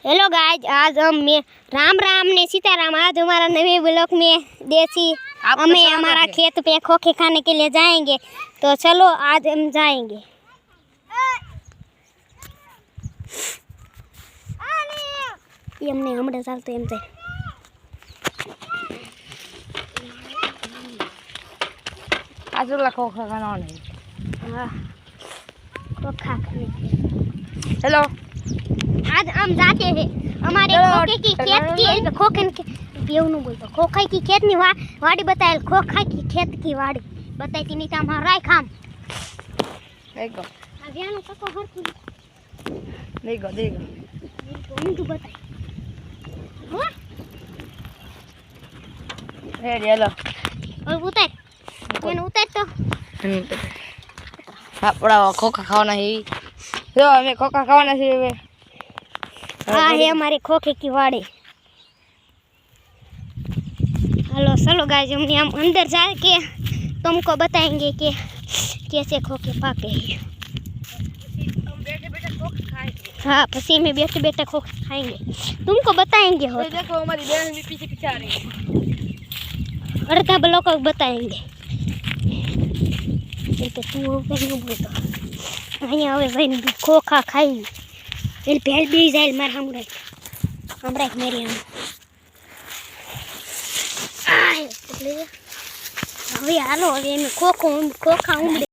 Hello guys, आज हम मैं राम राम ने सीताराम। आज हमारा नवे ब्लॉक में देसी हमें हमारा खेत पे खोखे खाने के लिए जाएंगे। तो चलो आज हम जाएंगे। ये हमने हमने चलते हम जाए। आज खोखा खाना नहीं। हाँ, खोखा खाने। हेलो, आज हम जाते हैं हमारे खोखे की खेत की खोखन के पीऊनु बोलतो खोखा की खेत ની વાડી बताएल। खोखा की खेत की वाड़ी बताई थी नहीं तो हमारा राय खाम देखो अभियान का को हर कुछ देखो तो तू बताई हो हेलो और उतार मैंने उतार तो આપડા खोखा खाना है। जो हमें खोखा खाना है। हाँ है हमारे खोखे की वाड़ी। हेलो चलो गाइस, हम अंदर जाके तुमको बताएंगे कि कैसे खोखे पाके हैं। हाँ, पसी में बैठे बैठे खोखे खाएंगे, तुमको बताएंगे। हो देखो हमारी बहन भी पीछे पीछे आ रही है। अर्धा ब्लॉक को बताएंगे। तो तू कहीं बोलता અહીંયા હવે ભાઈ ખોખા ખાઈ એલ પહેલ બી જાય માર હમણાં મેરી હમ આ એટલે હવે હાલો હવે એમ ખોખા ઉમડે